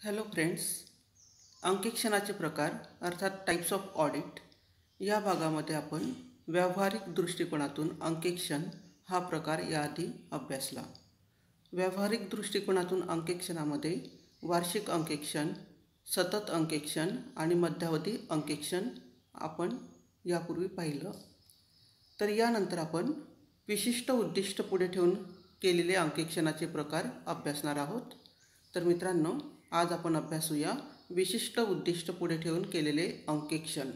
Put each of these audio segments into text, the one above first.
Hello friends, अंकेक्षणाचे प्रकार अर्थात types of audit या भागामध्ये आपण व्यावहारिक दृष्टिकोनातून अंकेक्षण हा प्रकार याआधी अभ्यासला. व्यावहारिक दृष्टिकोनातून अंकेक्षणामध्ये वार्षिक अंकेक्षण, सतत अंकेक्षण आणि मध्यावधी अंकेक्षण आपण यापूर्वी पाहिलं. तर यानंतर आपण विशिष्ट उद्दिष्ट पुढे ठेवून केलेले अंकेक्षणाचे प्रकार अभ्यासणार आहोत. तर मित्रांनो, आज आपण अभ्यासूया विशिष्ट उद्दिष्ट पुढे ठेवून केलेले अंकेक्षण.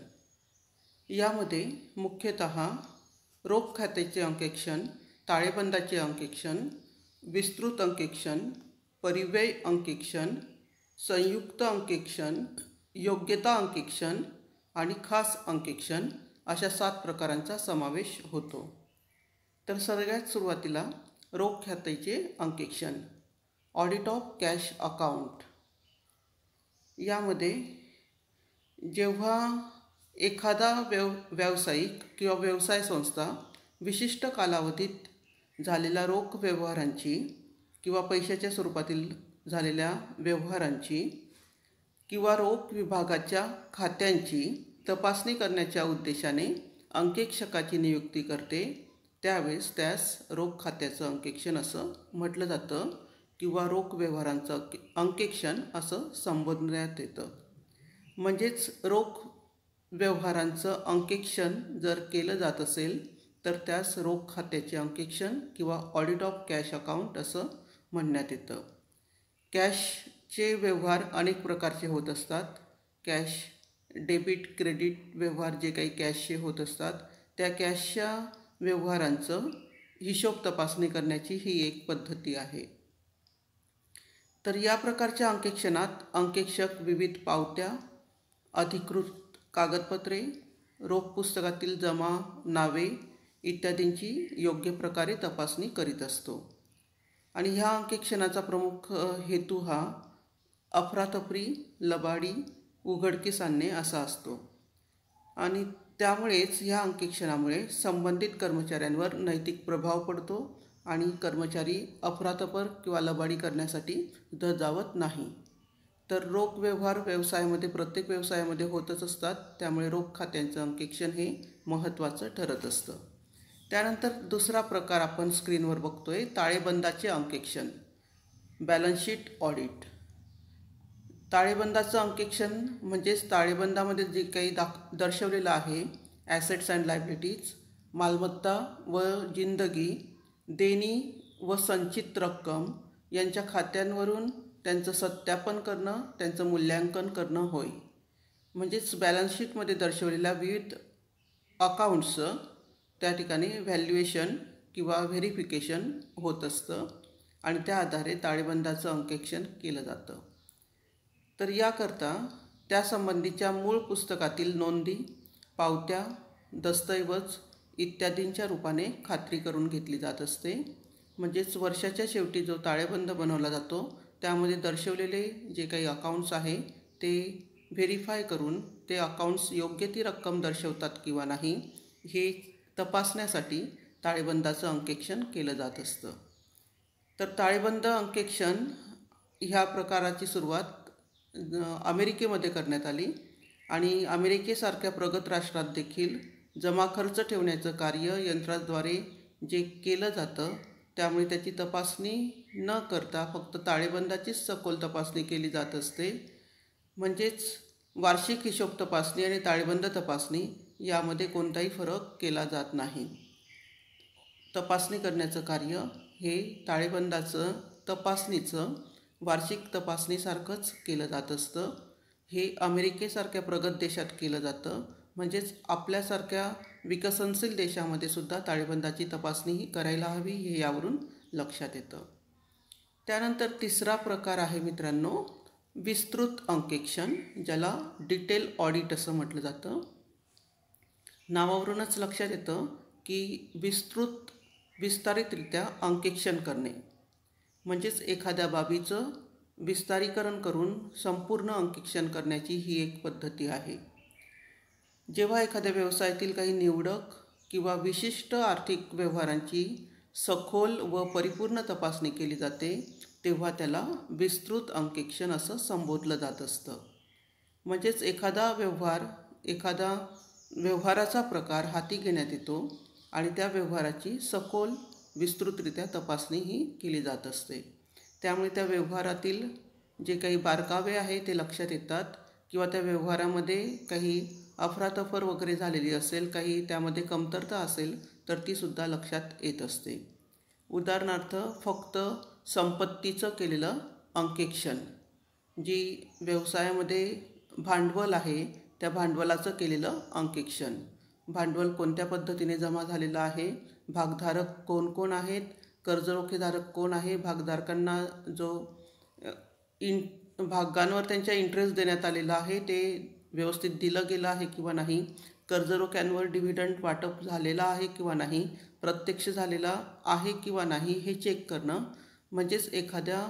यामध्ये मुख्यतः रोख खात्याचे अंकेक्षण, ताळेबंदाचे अंकेक्षण, विस्तृत अंकेक्षण, परिव्यय अंकेक्षण, संयुक्त अंकेक्षण, योग्यता अंकेक्षण आणि खास अंकेक्षण अशा 7 प्रकारांचा समावेश होतो. तर सगळ्यात सुरुवातीला रोख खात्याचे अंकेक्षण, ऑडिट ऑफ कॅश अकाउंट. यामध्ये जेव्हा एखादा व्यावसायिक किंवा व्यवसाय संस्था विशिष्ट कालावधीत झालेल्या रोख व्यवहारांची किंवा पैशाच्या स्वरूपातील झालेल्या व्यवहारांची किंवा रोख विभागाच्या खात्यांची तपासणी करण्याच्या उद्देशाने अंकेक्षकाची नियुक्ती करते, त्यावेळेस त्यास रोख खात्याचं अंकेक्षण असं म्हटलं जातं किंवा रोख व्यवहारांचं अंकेक्षण असं संबोधण्यात येतं. म्हणजेच रोख व्यवहारांचं अंकेक्षण जर केलं जात असेल तर त्यास रोख खात्याचे अंकेक्षण किंवा ऑडिट ऑफ कॅश अकाउंट असं म्हणण्यात येतं. कॅशचे व्यवहार अनेक प्रकारचे होत असतात. कॅश डेबिट क्रेडिट व्यवहार जे काही कॅशचे होत असतात, त्या कॅशच्या व्यवहारांचं हिशोब तपासणी करण्याची ही एक पद्धती आहे. तर या प्रकारच्या अंकेक्षणात अंकेक्षक विविध पावत्या, अधिकृत कागदपत्रे, रोख पुस्तकातील जमा नावे इत्यादींची योग्य प्रकारे तपासणी करीत असतो. आणि ह्या अंकेक्षणाचा प्रमुख हेतू हा अफरातफरी, लबाडी, उघडकीस आणणे असा असतो. आणि त्यामुळेच ह्या अंकेक्षणामुळे संबंधित कर्मचाऱ्यांवर नैतिक प्रभाव पडतो आणि कर्मचारी अफरातफर किंवा लबाडी करण्यासाठी धजावत नाही. तर रोख व्यवहार प्रत्येक व्यवसायामध्ये होतच असतात, त्यामुळे रोख खात्यांचं अंकेक्षण हे महत्त्वाचं ठरत असतं. त्यानंतर दुसरा प्रकार आपण स्क्रीनवर बघतोय, ताळेबंदाचे अंकेक्षण, बॅलन्स शीट ऑडिट. ताळेबंदाचं अंकेक्षण म्हणजेच ताळेबंदामध्ये जे काही दर्शवलेलं आहे, ॲसेट्स अँड लायबिलिटीज, मालमत्ता व जिंदगी, देणी व संचित रक्कम यांच्या खात्यांवरून त्यांचं सत्यापन करणं, त्यांचं मूल्यांकन करणं होय. म्हणजेच बॅलन्स शीटमध्ये दर्शवलेल्या विविध अकाउंट्सचं त्या ठिकाणी व्हॅल्युएशन किंवा व्हेरिफिकेशन होत असतं आणि त्या आधारे ताळेबंदाचं अंकेक्षण केलं जातं. तर याकरता त्यासंबंधीच्या मूळ पुस्तकातील नोंदी, पावत्या, दस्तऐवज इत्यादींच्या रूपाने खात्री करून घेतली जात असते. म्हणजेच वर्षाच्या शेवटी जो ताळेबंद बनवला जातो त्यामध्ये दर्शवलेले जे काही अकाउंट्स आहे ते व्हेरीफाय करून ते अकाउंट्स योग्य ती रक्कम दर्शवतात किंवा नाही हे तपासण्यासाठी ताळेबंदाचं अंकेक्षण केलं जात असतं. तर ताळेबंद अंकेक्षण ह्या प्रकाराची सुरुवात अमेरिकेमध्ये करण्यात आली आणि अमेरिकेसारख्या प्रगत राष्ट्रात देखील जमा खर्च ठेवण्याचं कार्य यंत्राद्वारे जे केलं जातं, त्यामुळे त्याची तपासणी न करता फक्त ताळेबंदाचीच सखोल तपासणी केली जात असते. म्हणजेच वार्षिक हिशोब तपासणी आणि ताळेबंद तपासणी यामध्ये कोणताही फरक केला जात नाही. तपासणी करण्याचं कार्य हे ताळेबंदाचं तपासणीचं वार्षिक तपासणीसारखंच केलं जात असतं. हे अमेरिकेसारख्या प्रगत देशात केलं जातं. म्हणजेच आपल्यासारख्या विकसनशील देशामध्ये सुद्धा ताळेबंदाची तपासणी ही करायला हवी हे यावरून लक्षात येतं. त्यानंतर तिसरा प्रकार आहे मित्रांनो, विस्तृत अंकेक्षण, ज्याला डिटेल ऑडिट असं म्हटलं जातं. नावावरूनच लक्षात येतं की विस्तारितरित्या अंकेक्षण करणे म्हणजेच एखाद्या बाबीचं विस्तारीकरण करून संपूर्ण अंकेक्षण करण्याची ही एक पद्धती आहे. जेव्हा एखाद्या व्यवसायातील काही निवडक किंवा विशिष्ट आर्थिक व्यवहारांची सखोल व परिपूर्ण तपासणी केली जाते, तेव्हा त्याला विस्तृत अंकेक्षण असं संबोधलं जात असतं. म्हणजेच एखादा व्यवहाराचा प्रकार हाती घेण्यात येतो आणि त्या व्यवहाराची सखोल विस्तृतरित्या तपासणी ही केली जात असते. त्यामुळे त्या व्यवहारातील जे काही बारकावे आहे ते लक्षात येतात, किंवा त्या व्यवहारामध्ये काही अफरातफर वगैरे झालेली असेल, काही त्यामध्ये कमतरता असेल तर तीसुद्धा लक्षात येत असते. उदाहरणार्थ, फक्त संपत्तीचं केलेलं अंकेक्षण, जी व्यवसायामध्ये भांडवल आहे त्या भांडवलाचं केलेलं अंकेक्षण, भांडवल कोणत्या पद्धतीने जमा झालेलं आहे, भागधारक कोण कोण आहेत, कर्जरोखेधारक कोण आहे, भागधारकांना जो भागांवर त्यांच्या इंटरेस्ट देण्यात आलेला आहे ते व्यवस्थित दिलं गेलं आहे किंवा नाही, कर्जरोख्यांवर डिव्हिडंड वाटप झालेला आहे किंवा नाही, प्रत्यक्ष झालेला आहे किंवा नाही हे चेक करणं. म्हणजेच एखाद्या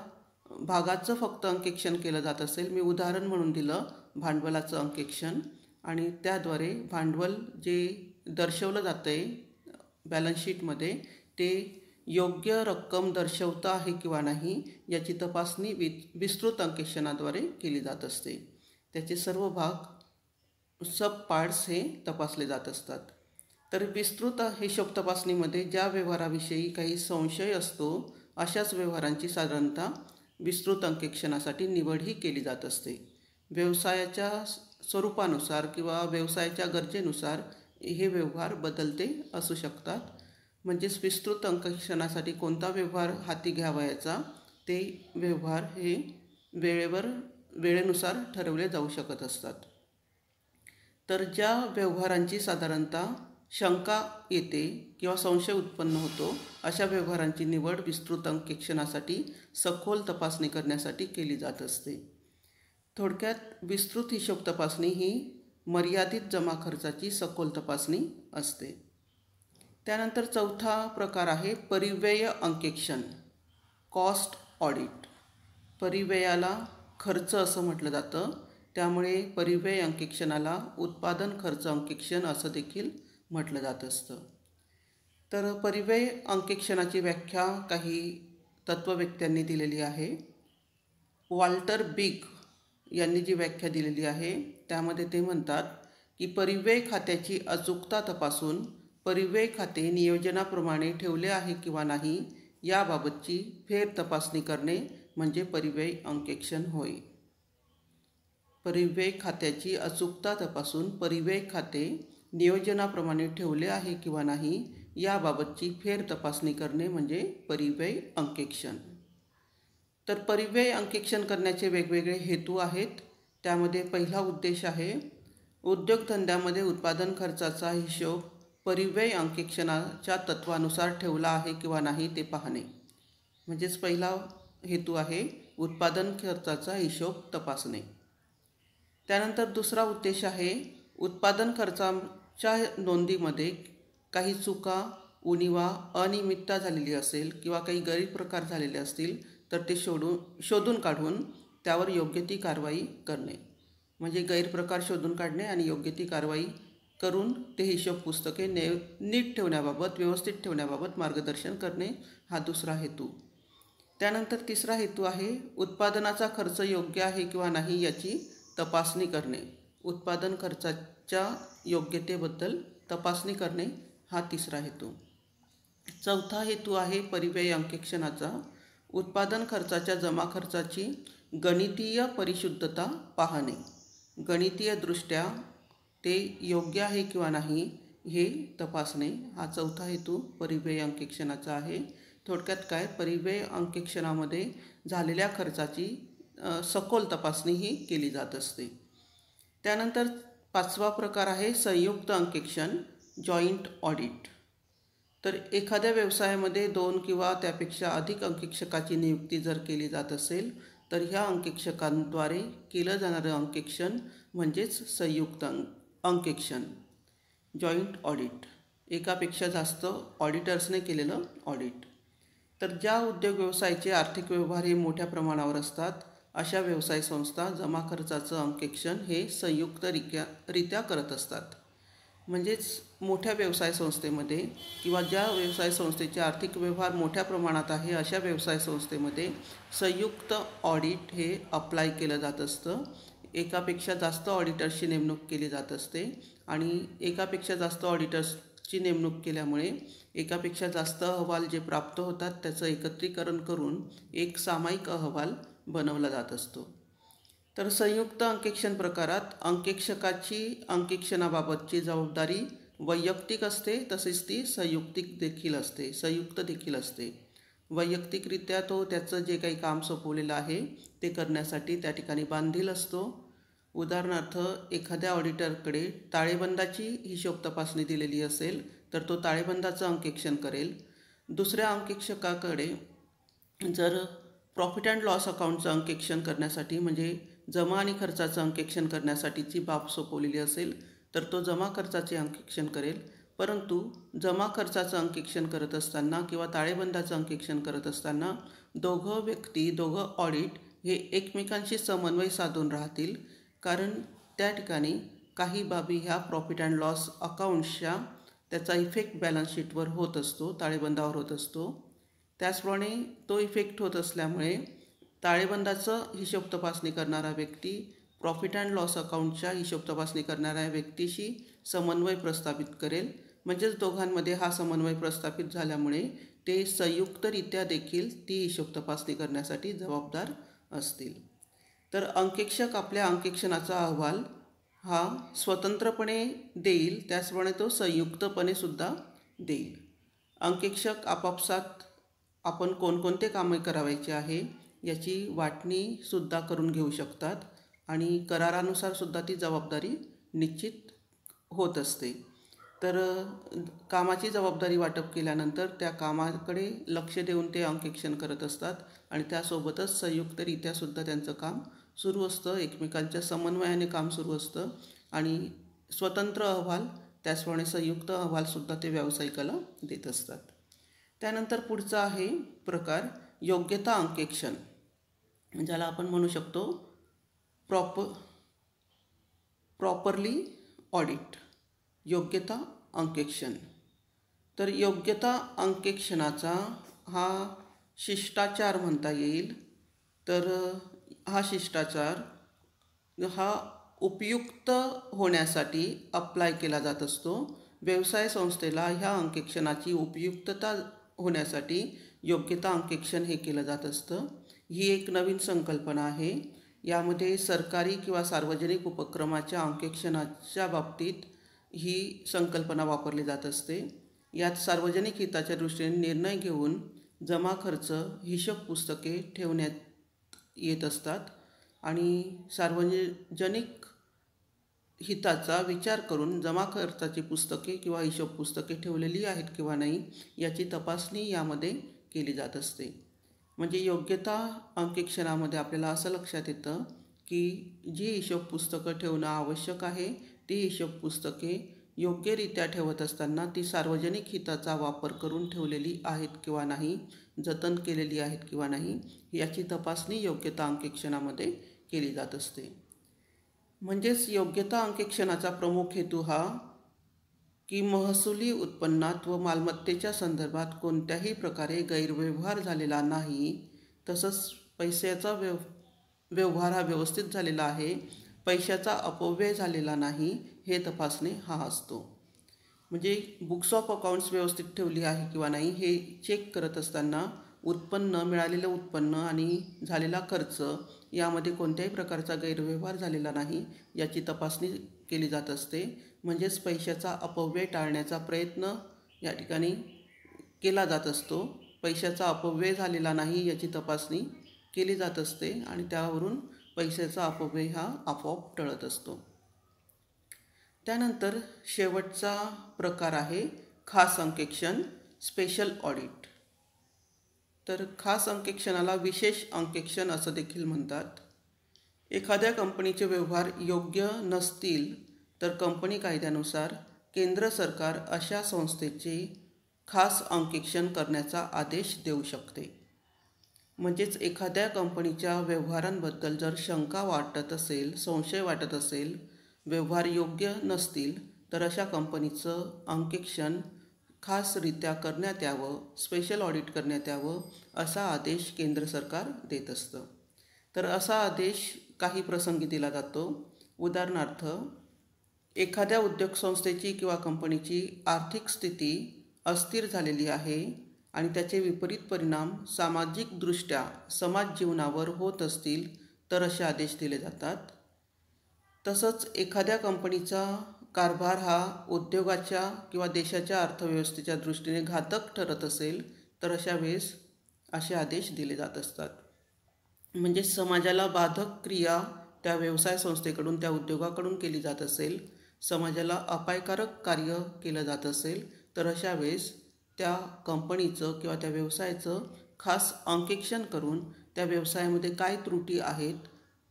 भागाचं फक्त अंकेक्षण केलं जात असेल, मी उदाहरण म्हणून दिलं भांडवलाचं अंकेक्षण, आणि त्याद्वारे भांडवल जे दर्शवलं जातं आहे बॅलन्स शीटमध्ये ते योग्य रक्कम दर्शवतं आहे किंवा नाही याची तपासणी विस्तृत अंकेक्षणाद्वारे केली जात असते. त्याचे सर्व भाग सब पार्ट्स हे तपासले जात असतात. तर विस्तृत हिशोब तपासणीमध्ये ज्या व्यवहाराविषयी काही संशय असतो अशाच व्यवहारांची साधारणतः विस्तृत अंकेक्षणासाठी निवड ही केली जात असते. व्यवसायाच्या स्वरूपानुसार किंवा व्यवसायाच्या गरजेनुसार हे व्यवहार बदलते असू शकतात. म्हणजेच विस्तृत अंकेक्षणासाठी कोणता व्यवहार हाती घ्यावयाचा ते व्यवहार हे वेळेनुसार ठरवले जाऊ शकत असतात. तर ज्या व्यवहारांची साधारणतः शंका येते किंवा संशय उत्पन्न होतो अशा व्यवहारांची निवड विस्तृत अंकेक्षणासाठी सखोल तपासणी करण्यासाठी केली जात असते. थोडक्यात विस्तृत हिशोब तपासणी ही मर्यादित जमा खर्चाची सखोल तपासणी असते. त्यानंतर चौथा प्रकार आहे परिव्यय अंकेक्षण, कॉस्ट ऑडिट. परिव्ययाला खर्च असं म्हटलं जातं, त्यामुळे परिव्यय अंकेक्षणाला उत्पादन खर्च अंकेक्षण असं देखील म्हटलं जात असतं. तर परिव्यय अंकेक्षणाची व्याख्या काही तत्त्ववेत्त्यांनी दिलेली आहे. वॉल्टर बिग यांनी जी व्याख्या दिलेली आहे त्यामध्ये ते म्हणतात की परिव्यय खात्याची अचूकता तपासून परिव्यय खाते नियोजनाप्रमाणे ठेवले आहे किंवा नाही याबाबतची फेर तपासणी करणे म्हणजे परिव्यय अंकेक्षण होय. परिव्यय खात्याची अचूकता तपासून परिव्यय खाते नियोजनाप्रमाणे ठेवले आहे किंवा नाही याबाबतची फेर तपासणी करणे म्हणजे परिव्यय अंकेक्षण. तर परिव्यय अंकेक्षण करण्याचे वेगवेगळे हेतू आहेत. त्यामध्ये पहिला उद्देश आहे उद्योगधंद्यामध्ये उत्पादन खर्चाचा हिशोब परिव्यय अंकेक्षणाच्या तत्वानुसार ठेवला आहे किंवा नाही ते पाहणे. म्हणजेच पहिला हेतू आहे उत्पादन खर्चाचा हिशोब तपासणे. त्यानंतर दुसरा उद्देश आहे उत्पादन खर्चाच्या नोंदीमध्ये काही चुका, उणिवा, अनियमितता झालेली असेल किंवा काही गैरप्रकार झालेले असतील तर ते शोधून काढून त्यावर योग्य ती कारवाई करणे. म्हणजे गैरप्रकार शोधून काढणे आणि योग्य ती कारवाई करून ते हिशोब पुस्तके नीट ठेवण्याबाबत, व्यवस्थित ठेवण्याबाबत मार्गदर्शन करणे हा दुसरा हेतू. त्यानंतर तिसरा हेतू आहे उत्पादनाचा खर्च योग्य आहे किंवा नाही याची तपासणी करणे. उत्पादन खर्चाच्या योग्यतेबद्दल तपासणी करणे हा तिसरा हेतू. चौथा हेतू आहे परिव्यय अंकेक्षणाचा उत्पादन खर्चाच्या जमा खर्चाची गणितीय परिशुद्धता पाहणे. गणितीयदृष्ट्या ते योग्य आहे किंवा नाही हे तपासणे हा चौथा हेतू परिव्यय अंकेक्षणाचा आहे. थोडक्यात काय, परिव्यय अंकेक्षणामध्ये झालेल्या खर्चाची सखोल तपासणी ही केली जात असते. त्यानंतर पाचवा प्रकार आहे संयुक्त अंकेक्षण, जॉईंट ऑडिट. तर एखाद्या व्यवसायामध्ये 2 किंवा त्यापेक्षा अधिक अंकेक्षकाची नियुक्ती जर केली जात असेल तर ह्या अंकेक्षकांद्वारे केलं जाणारं अंकेक्षण म्हणजेच संयुक्त अंकेक्षण, जॉईंट ऑडिट. एकापेक्षा जास्त ऑडिटर्सने केलेलं ऑडिट. तर ज्या उद्योग व्यवसायाचे आर्थिक व्यवहार हे मोठ्या प्रमाणावर असतात अशा व्यवसाय संस्था जमा खर्चाचं अंकेक्षण हे संयुक्तरित्या करत असतात. म्हणजेच मोठ्या व्यवसाय संस्थेमध्ये किंवा ज्या व्यवसाय संस्थेचे आर्थिक व्यवहार मोठ्या प्रमाणात आहे अशा व्यवसाय संस्थेमध्ये संयुक्त ऑडिट हे अप्लाय केलं जात असतं. एकापेक्षा जास्त ऑडिटर्सची नेमणूक केली जात असते आणि एकापेक्षा जास्त ऑडिटर्सची नेमणूक केल्यामुळे एकापेक्षा जास्त अहवाल जे प्राप्त होतात त्याचं एकत्रीकरण करून एक सामायिक अहवाल बनवला जात असतो. तर संयुक्त अंकेक्षण प्रकारात अंकेक्षकाची अंकेक्षणाबाबतची जबाबदारी वैयक्तिक असते, तसेच ती संयुक्त देखील असते. वैयक्तिकरित्या तो त्याचं जे काही काम सोपवलेलं आहे ते करण्यासाठी त्या ठिकाणी बांधील असतो. उदाहरणार्थ, एखाद्या ऑडिटरकडे ताळेबंदाची हिशोब तपासणी दिलेली असेल तर तो ताळेबंदाचं अंकेक्षण करेल. दुसऱ्या अंकेक्षकाकडे जर प्रॉफिट अँड लॉस अकाउंटचं अंकेक्षण करण्यासाठी म्हणजे जमा आणि खर्चाचं अंकेक्षण करण्यासाठीची बाब सोपवलेली असेल तर तो जमा खर्चाचे अंकेक्षण करेल. परंतु जमा खर्चाचं अंकेक्षण करत असताना किंवा ताळेबंदाचं अंकेक्षण करत असताना दोघं ऑडिट हे एकमेकांशी समन्वय साधून राहतील, कारण त्या ठिकाणी काही बाबी ह्या प्रॉफिट अँड लॉस अकाउंट्सच्या त्याचा इफेक्ट बॅलन्स शीटवर होत असतो, ताळेबंदावर होत असतो. त्याचप्रमाणे तो इफेक्ट होत असल्यामुळे ताळेबंदाचं हिशोब तपासणी करणारा व्यक्ती प्रॉफिट अँड लॉस अकाउंटच्या हिशोब तपासणी करणाऱ्या व्यक्तीशी समन्वय प्रस्थापित करेल. म्हणजेच दोघांमध्ये हा समन्वय प्रस्थापित झाल्यामुळे ते संयुक्तरित्या देखील ती हिशोब तपासणी करण्यासाठी जबाबदार असतील. तर अंकेक्षक आपल्या अंकेक्षणाचा अहवाल हा स्वतंत्रपणे देईल, त्याचप्रमाणे तो संयुक्तपणे सुद्धा देईल. अंकेक्षक आपापसात आपण कोणकोणते कामे करावायचे आहे याची वाटणीसुद्धा करून घेऊ शकतात आणि करारानुसार सुद्धा ती जबाबदारी निश्चित होत असते. तर कामाची जबाबदारी वाटप केल्यानंतर त्या कामाकडे लक्ष देऊन ते अंकेक्षण करत असतात आणि त्यासोबतच संयुक्तरित्यासुद्धा त्यांचं काम सुरू असतं, एकमेकांच्या समन्वयाने काम सुरू असतं आणि स्वतंत्र अहवाल त्याचप्रमाणे संयुक्त अहवालसुद्धा ते व्यावसायिकाला देत असतात. त्यानंतर पुढचा आहे प्रकार योग्यता अंकेक्षण, ज्याला आपण म्हणू शकतो प्रॉपरली ऑडिट, योग्यता अंकेक्षण. तर योग्यता अंकेक्षणाचा हा शिष्टाचार म्हणता येईल. तर हा शिष्टाचार हा उपयुक्त होण्यासाठी अप्लाय केला जात असतो. व्यवसाय संस्थेला ह्या अंकेक्षणाची उपयुक्तता होण्यासाठी योग्यता अंकेक्षण हे केलं जात असतं. ही एक नवीन संकल्पना आहे. यामध्ये सरकारी किंवा सार्वजनिक उपक्रमाच्या अंकेक्षणाच्या बाबतीत ही संकल्पना वापरली जात असते. यात सार्वजनिक हिताच्या दृष्टीने निर्णय घेऊन जमा खर्च हिशोब पुस्तके ठेवण्यात येत असतात आणि सार्वजनिक हिताचा विचार करून जमा खर्चाची पुस्तके किंवा हिशोब पुस्तके ठेवलेली आहेत किंवा नाही याची तपासणी यामध्ये केली जात असते. म्हणजे योग्यता अंकेक्षणामध्ये आपल्याला असं लक्षात येतं की जी हिशोब पुस्तकं ठेवणं आवश्यक आहे ती हिशोब पुस्तके योग्यरित्या ठेवत असताना ती सार्वजनिक हिताचा वापर करून ठेवलेली आहेत किंवा नाही, जतन केलेली आहेत किंवा नाही याची तपासणी योग्यता अंकेक्षणामध्ये केली जात असते. म्हणजेच योग्यता अंकेक्षणाचा प्रमुख हेतू हा की महसुली उत्पन्नात व मालमत्तेच्या संदर्भात कोणत्याही प्रकारे गैरव्यवहार झालेला नाही, तसंच पैशाचा व्यवहार हा व्यवस्थित झालेला आहे, पैशाचा अपव्यय झालेला नाही हे तपासणे हा असतो. म्हणजे बुक्स ऑफ अकाउंट्स व्यवस्थित ठेवली आहे किंवा नाही हे चेक करत असताना मिळालेलं उत्पन्न आणि झालेला खर्च यामध्ये कोणत्याही प्रकारचा गैरव्यवहार झालेला नाही याची तपासणी केली जात असते. म्हणजेच पैशाचा अपव्यय टाळण्याचा प्रयत्न या ठिकाणी केला जात असतो. पैशाचा अपव्यय झालेला नाही याची तपासणी केली जात असते आणि त्यावरून पैशाचा अपव्यय हा आपोआप टळत असतो. त्यानंतर शेवटचा प्रकार आहे खास अंकेक्षण, स्पेशल ऑडिट. तर खास अंकेक्षणाला विशेष अंकेक्षण असं देखील म्हणतात. एखाद्या कंपनीचे व्यवहार योग्य नसतील तर कंपनी कायद्यानुसार केंद्र सरकार अशा संस्थेचे खास अंकेक्षण करण्याचा आदेश देऊ शकते. म्हणजेच एखाद्या कंपनीच्या व्यवहारांबद्दल जर शंका वाटत असेल, संशय वाटत असेल, व्यवहार योग्य नसतील तर अशा कंपनीचं अंकेक्षण खासरित्या करण्यात यावं, स्पेशल ऑडिट करण्यात यावं असा आदेश केंद्र सरकार देत असतं. तर असा आदेश काही प्रसंगी दिला जातो. उदाहरणार्थ, एखाद्या उद्योग संस्थेची किंवा कंपनीची आर्थिक स्थिती अस्थिर झालेली आहे आणि त्याचे विपरीत परिणाम सामाजिकदृष्ट्या समाज जीवनावर होत असतील तर असे आदेश दिले जातात. तसंच एखाद्या कंपनीचा कारभार हा उद्योगाच्या किंवा देशाच्या अर्थव्यवस्थेच्या दृष्टीने घातक ठरत असेल तर अशा वेळेस असे आदेश दिले जात असतात. म्हणजे समाजाला बाधक क्रिया त्या व्यवसाय संस्थेकडून, त्या उद्योगाकडून केली जात असेल, समाजाला अपायकारक कार्य केलं जात असेल तर अशा वेळेस त्या कंपनीचं किंवा त्या व्यवसायाचं खास अंकेक्षण करून त्या व्यवसायामध्ये काय त्रुटी आहेत,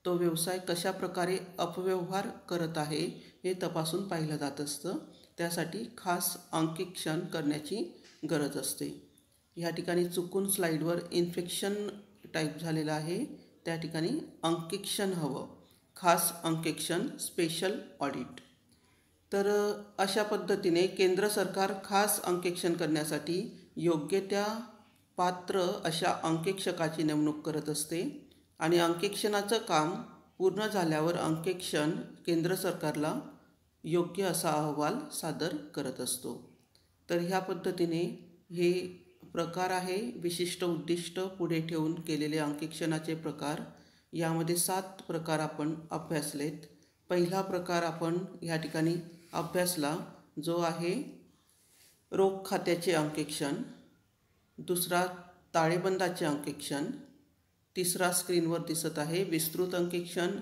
तो व्यवसाय कशा प्रकारे अपव्यवहार करत आहे हे तपासून पाहिलं जात असतं. त्यासाठी खास अंकेक्षण करण्याची गरज असते. ह्या ठिकाणी चुकून स्लाईडवर इन्फेक्शन टाईप झालेलं आहे, त्या ठिकाणी अंकेक्षण हवं, खास अंकेक्षण, स्पेशल ऑडिट. तर अशा पद्धतीने केंद्र सरकार खास अंकेक्षण करण्यासाठी योग्य त्या पात्र अशा अंकेक्षकाची नेमणूक करत असते आणि अंकेक्षणाचं काम पूर्ण झाल्यावर अंकेक्षण केंद्र सरकारला योग्य असा अहवाल सादर करत असतो. तर ह्या पद्धतीने हे प्रकार आहे, विशिष्ट उद्दिष्ट पुढे ठेवून केलेले अंकेक्षणाचे प्रकार. यामध्ये 7 प्रकार आपण अभ्यासलेत. पहिला प्रकार आपण ह्या ठिकाणी अभ्यासला, जो आहे रोख खात्याचे अंकेक्षण. दुसरा ताळेबंदाचे अंकेक्षण. तिसरा स्क्रीनवर दिसत आहे विस्तृत अंकेक्षण.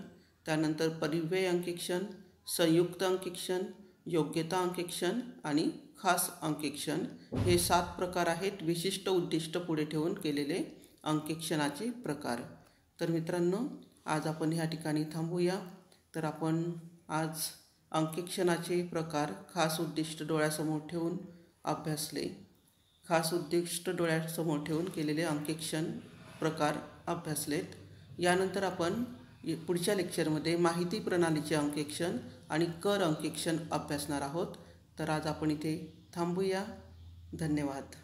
त्यानंतर परिव्यय अंकेक्षण, संयुक्त अंकेक्षण, योग्यता अंकेक्षण आणि खास अंकेक्षण. हे 7 प्रकार आहेत विशिष्ट उद्दिष्ट पुढे ठेवून केलेले अंकेक्षणाचे प्रकार. तर मित्रांनो, आज आपण ह्या ठिकाणी थांबूया. तर आपण आज अंकेक्षणाचे प्रकार खास उद्दिष्ट डोळ्यासमोर ठेवून अभ्यासले. खास उद्दिष्ट डोळ्यासमोर ठेवून केलेले अंकेक्षण प्रकार अभ्यासलेत. यानंतर आपण पुढच्या लेक्चरमध्ये माहिती प्रणालीचे अंकेक्षण आणि कर अंकेक्षण अभ्यासणार आहोत. तर आज आपण इथे थांबूया. धन्यवाद.